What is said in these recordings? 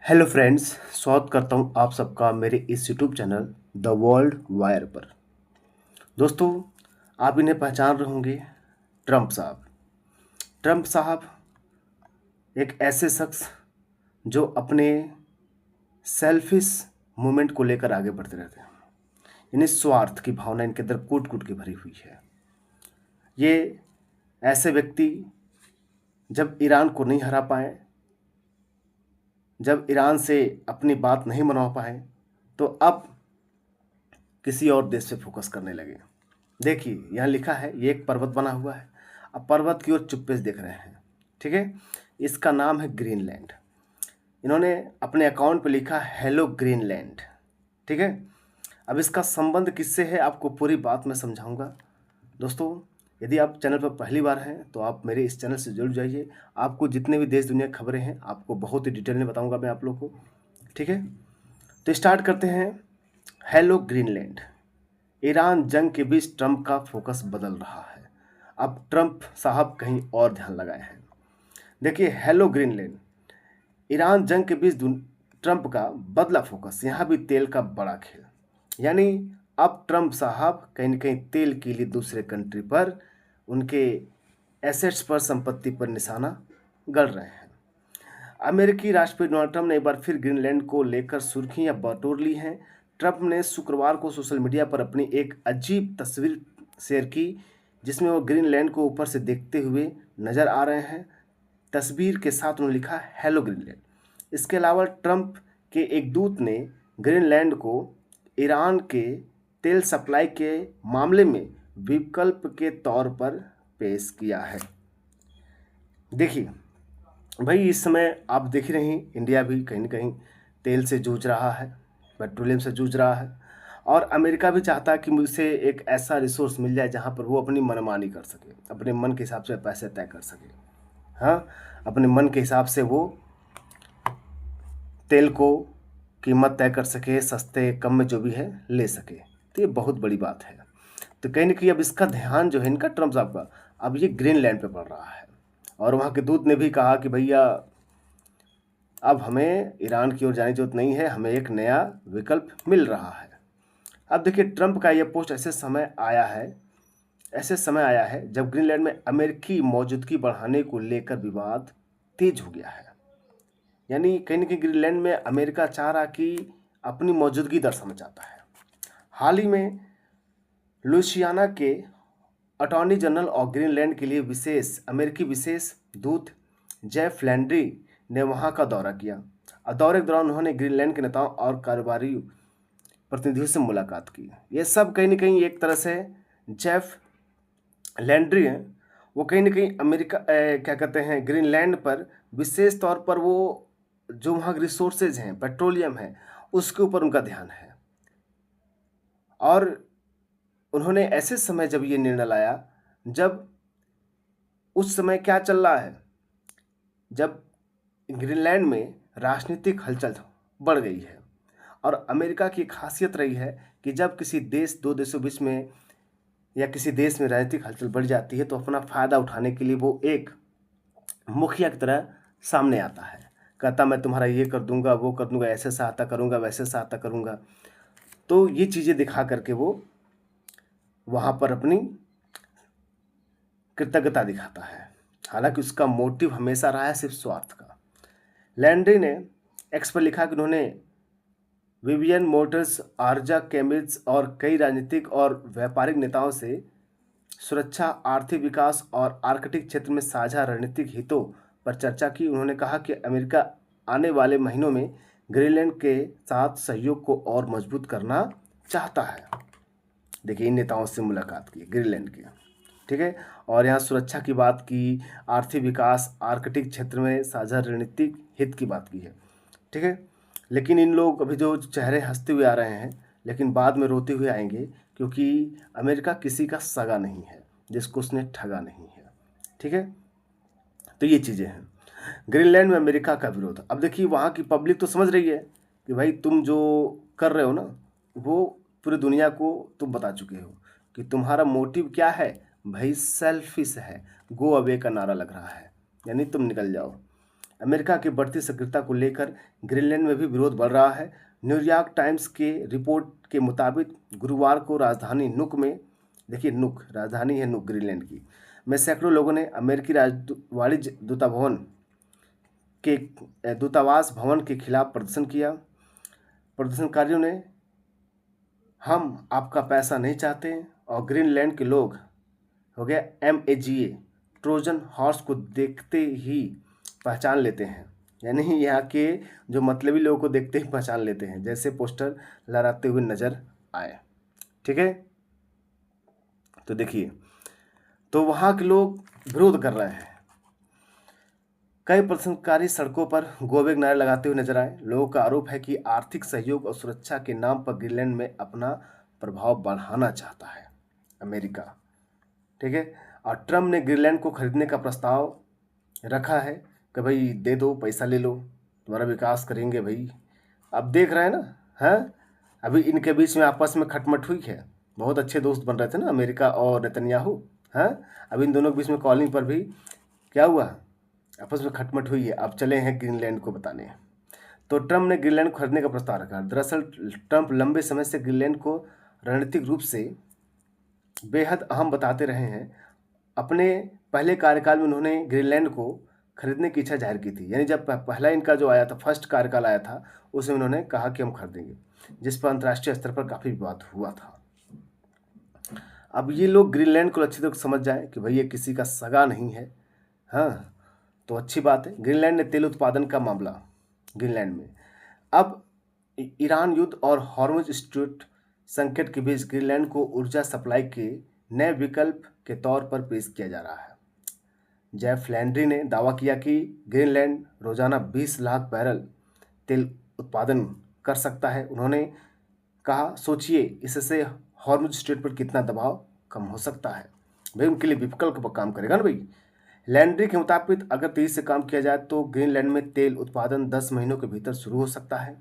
Hello friends, स्वागत करता हूं आप सबका मेरे इस YouTube channel the world wire पर। दोस्तों, आप इन्हें पहचान रहे होंगे, ट्रंप साहब। ट्रंप साहब एक ऐसे शख्स जो अपने सेल्फिश मूवमेंट को लेकर आगे बढ़ते रहते हैं। इन्हें स्वार्थ की भावना इनके अंदर कूट कूट के भरी हुई है। ये ऐसे व्यक्ति जब ईरान को नहीं हरा पाए, जब ईरान से अपनी बात नहीं मनवा पाए, तो अब किसी और देश पे फोकस करने लगे। देखिए, यहाँ लिखा है, ये एक पर्वत बना हुआ है। अब पर्वत की ओर चुप्पे से देख रहे हैं। ठीक है, इसका नाम है ग्रीनलैंड। इन्होंने अपने अकाउंट पे लिखा हेलो ग्रीनलैंड। ठीक है, अब इसका संबंध किससे है आपको पूरी बात मैं समझाऊंगा। दोस्तों, यदि आप चैनल पर पहली बार हैं तो आप मेरे इस चैनल से जुड़ जाइए। आपको जितने भी देश दुनिया की खबरें हैं आपको बहुत ही डिटेल में बताऊंगा मैं आप लोग को। ठीक है, तो स्टार्ट करते हैं। Hello Greenland. ईरान जंग के बीच ट्रंप का फोकस बदल रहा है। अब ट्रंप साहब कहीं और ध्यान लगाए हैं। देखिए, हेलो ग्रीनलैंड। ईरान जंग के बीच ट्रंप का बदला फोकस, यहाँ भी तेल का बड़ा खेल। यानी अब ट्रंप साहब कहीं न कहीं तेल के लिए दूसरे कंट्री पर, उनके एसेट्स पर, संपत्ति पर निशाना गड़ रहे हैं। अमेरिकी राष्ट्रपति डोनाल्ड ट्रंप ने एक बार फिर ग्रीनलैंड को लेकर सुर्खियां बटोर ली हैं। ट्रंप ने शुक्रवार को सोशल मीडिया पर अपनी एक अजीब तस्वीर शेयर की, जिसमें वो ग्रीनलैंड को ऊपर से देखते हुए नजर आ रहे हैं। तस्वीर के साथ उन्होंने लिखा हेलो ग्रीनलैंड। इसके अलावा ट्रंप के एक दूत ने ग्रीनलैंड को ईरान के तेल सप्लाई के मामले में विकल्प के तौर पर पेश किया है। देखिए भाई, इस समय आप देख ही रहे हैं, इंडिया भी कहीं ना कहीं तेल से जूझ रहा है, पेट्रोलियम से जूझ रहा है। और अमेरिका भी चाहता है कि मुझसे एक ऐसा रिसोर्स मिल जाए जहां पर वो अपनी मनमानी कर सके, अपने मन के हिसाब से पैसे तय कर सके। हाँ, अपने मन के हिसाब से वो तेल को कीमत तय कर सके, सस्ते कम में जो भी है ले सके। तो ये बहुत बड़ी बात है। तो कहीं ना कहीं अब इसका ध्यान जो है इनका, ट्रम्प साहब का, अब ये ग्रीनलैंड पे पड़ रहा है। और वहाँ के दूत ने भी कहा कि भैया, अब हमें ईरान की ओर जाने की जरूरत नहीं है, हमें एक नया विकल्प मिल रहा है। अब देखिए, ट्रंप का यह पोस्ट ऐसे समय आया है जब ग्रीनलैंड में अमेरिकी मौजूदगी बढ़ाने को लेकर विवाद तेज हो गया है। यानी कहीं ना कहीं ग्रीनलैंड में अमेरिका चाह रहा कि अपनी मौजूदगी दर्शाना चाहता है। हाल ही में लुइसियाना के अटॉर्नी जनरल और ग्रीनलैंड के लिए अमेरिकी विशेष दूत जेफ लैंड्री ने वहां का दौरा किया। और दौरे के दौरान उन्होंने ग्रीनलैंड के नेताओं और कारोबारी प्रतिनिधियों से मुलाकात की। ये सब कहीं ना कहीं एक तरह से जेफ लैंड्री हैं, वो कहीं ना कहीं क्या कहते हैं, ग्रीनलैंड पर विशेष तौर पर वो जो वहाँ के रिसोर्सेज हैं, पेट्रोलियम है, उसके ऊपर उनका ध्यान है। और उन्होंने ऐसे समय जब ये निर्णय लाया, जब उस समय क्या चल रहा है, जब ग्रीनलैंड में राजनीतिक हलचल बढ़ गई है। और अमेरिका की खासियत रही है कि जब किसी देश, दो देशों बीच में या किसी देश में राजनीतिक हलचल बढ़ जाती है तो अपना फ़ायदा उठाने के लिए वो एक मुखिया की तरह सामने आता है। कहता मैं तुम्हारा ये कर दूंगा, वो कर दूंगा, ऐसे सहायता करूंगा, वैसे सहायता करूंगा। तो ये चीज़ें दिखा करके वो वहाँ पर अपनी कृतज्ञता दिखाता है। हालांकि उसका मोटिव हमेशा रहा है सिर्फ स्वार्थ का। लैंड्री ने एक्स पर लिखा कि उन्होंने विवियन मोटर्स, आर्जा केमिल्स और कई राजनीतिक और व्यापारिक नेताओं से सुरक्षा, आर्थिक विकास और आर्कटिक क्षेत्र में साझा रणनीतिक हितों पर चर्चा की। उन्होंने कहा कि अमेरिका आने वाले महीनों में ग्रीनलैंड के साथ सहयोग को और मजबूत करना चाहता है। देखिए, इन नेताओं से मुलाकात की ग्रीनलैंड की। ठीक है, और यहाँ सुरक्षा की बात की, आर्थिक विकास, आर्कटिक क्षेत्र में साझा रणनीतिक हित की बात की है। ठीक है, लेकिन इन लोग अभी जो चेहरे हंसते हुए आ रहे हैं, लेकिन बाद में रोते हुए आएंगे, क्योंकि अमेरिका किसी का सगा नहीं है जिसको उसने ठगा नहीं है। ठीक है, तो ये चीज़ें हैं। ग्रीनलैंड में अमेरिका का विरोध। अब देखिए, वहाँ की पब्लिक तो समझ रही है कि भाई तुम जो कर रहे हो ना, वो पूरी दुनिया को तुम बता चुके हो कि तुम्हारा मोटिव क्या है। भाई सेल्फिश है, गो अवे का नारा लग रहा है, यानी तुम निकल जाओ। अमेरिका की बढ़ती सक्रियता को लेकर ग्रीनलैंड में भी विरोध बढ़ रहा है। न्यूयॉर्क टाइम्स के रिपोर्ट के मुताबिक गुरुवार को राजधानी नुक में, देखिए नुक राजधानी है नुक ग्रीनलैंड की, में सैकड़ों लोगों ने अमेरिकी वाणिज्य दूतावास भवन के खिलाफ प्रदर्शन किया। प्रदर्शनकारियों ने हम आपका पैसा नहीं चाहते और ग्रीनलैंड के लोग हो गया MAGA ट्रोजन हॉर्स को देखते ही पहचान लेते हैं, यानी यहाँ के जो मतलबी लोगों को देखते ही पहचान लेते हैं, जैसे पोस्टर लहराते हुए नजर आए। ठीक है, तो देखिए, तो वहाँ के लोग विरोध कर रहे हैं। कई प्रदर्शनकारी सड़कों पर गो बैक नारे लगाते हुए नजर आए। लोगों का आरोप है कि आर्थिक सहयोग और सुरक्षा के नाम पर ग्रीनलैंड में अपना प्रभाव बढ़ाना चाहता है अमेरिका। ठीक है, और ट्रम्प ने ग्रीनलैंड को खरीदने का प्रस्ताव रखा है कि भाई दे दो, पैसा ले लो, तुम्हारा विकास करेंगे भाई। अब देख रहे हैं ना, हैं अभी इनके बीच में आपस में खटमट हुई है, बहुत अच्छे दोस्त बन रहे थे ना अमेरिका और नेतन्याहू, हैं अब इन दोनों के बीच में कॉलिंग पर भी क्या हुआ, आपस में खटमट हुई है। अब चले हैं ग्रीनलैंड को बताने। तो ट्रम्प ने ग्रीनलैंड को खरीदने का प्रस्ताव रखा। दरअसल ट्रम्प लंबे समय से ग्रीनलैंड को रणनीतिक रूप से बेहद अहम बताते रहे हैं। अपने पहले कार्यकाल में उन्होंने ग्रीनलैंड को खरीदने की इच्छा जाहिर की थी, यानी जब पहला इनका जो आया था, फर्स्ट कार्यकाल आया था, उसमें उन्होंने कहा कि हम खरीदेंगे, जिस पर अंतर्राष्ट्रीय स्तर पर काफ़ी विवाद हुआ था। अब ये लोग ग्रीनलैंड को अच्छी तरह समझ जाए कि भाई ये किसी का सगा नहीं है, हाँ, तो अच्छी बात है। ग्रीनलैंड ने तेल उत्पादन का मामला ग्रीनलैंड में, अब ईरान युद्ध और हॉर्मुज स्ट्रेट संकट के बीच ग्रीनलैंड को ऊर्जा सप्लाई के नए विकल्प के तौर पर पेश किया जा रहा है। जेफ लैंड्री ने दावा किया कि ग्रीनलैंड रोजाना 20 लाख बैरल तेल उत्पादन कर सकता है। उन्होंने कहा, सोचिए इससे हॉर्मुज स्ट्रेट पर कितना दबाव कम हो सकता है। भाई उनके लिए विकल्प पर काम करेगा ना भाई। लैंड्री के मुताबिक अगर तेजी से काम किया जाए तो ग्रीनलैंड में तेल उत्पादन 10 महीनों के भीतर शुरू हो सकता है।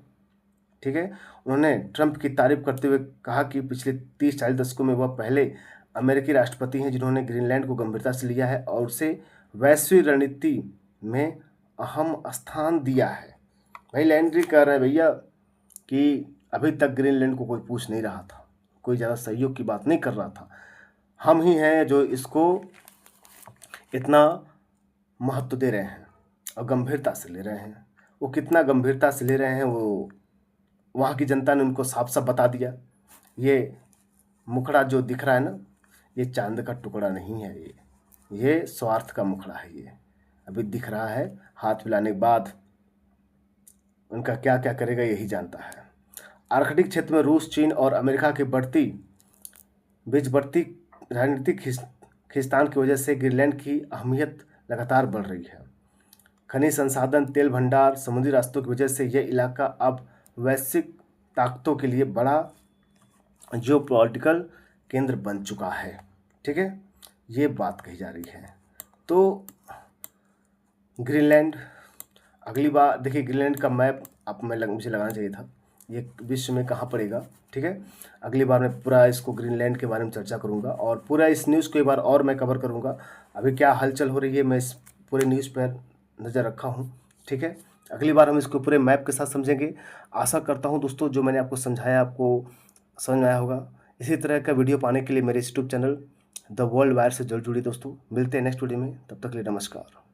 ठीक है, उन्होंने ट्रंप की तारीफ करते हुए कहा कि पिछले 30-40 दशकों में वह पहले अमेरिकी राष्ट्रपति हैं जिन्होंने ग्रीनलैंड को गंभीरता से लिया है और उसे वैश्विक रणनीति में अहम स्थान दिया है। भाई लैंड्री कह रहे हैं भैया कि अभी तक ग्रीनलैंड को कोई पूछ नहीं रहा था, कोई ज़्यादा सहयोग की बात नहीं कर रहा था, हम ही हैं जो इसको इतना महत्व दे रहे हैं और गंभीरता से ले रहे हैं। वो कितना गंभीरता से ले रहे हैं वो वहाँ की जनता ने उनको साफ साफ बता दिया। ये मुखड़ा जो दिख रहा है ना, ये चांद का टुकड़ा नहीं है, ये स्वार्थ का मुखड़ा है। ये अभी दिख रहा है, हाथ मिलाने के बाद उनका क्या क्या करेगा यही जानता है। आर्कटिक क्षेत्र में रूस, चीन और अमेरिका की बीच बढ़ती राजनीतिक खींचतान की वजह से ग्रीनलैंड की अहमियत लगातार बढ़ रही है। खनिज संसाधन, तेल भंडार, समुद्री रास्तों की वजह से यह इलाका अब वैश्विक ताकतों के लिए बड़ा जियोपॉलिटिकल केंद्र बन चुका है। ठीक है, ये बात कही जा रही है। तो ग्रीनलैंड अगली बार देखिए, ग्रीनलैंड का मैप मुझे लगाना चाहिए था, ये विश्व में कहाँ पड़ेगा। ठीक है, अगली बार मैं पूरा इसको ग्रीनलैंड के बारे में चर्चा करूँगा और पूरा इस न्यूज़ को एक बार और मैं कवर करूँगा। अभी क्या हलचल हो रही है मैं इस पूरे न्यूज़ पर नज़र रखा हूँ। ठीक है, अगली बार हम इसको पूरे मैप के साथ समझेंगे। आशा करता हूँ दोस्तों जो मैंने आपको समझाया आपको समझ में आया होगा। इसी तरह का वीडियो पाने के लिए मेरे YouTube channel the world wire से जल्द जुड़िए दोस्तों। मिलते हैं नेक्स्ट वीडियो में, तब तक के लिए नमस्कार।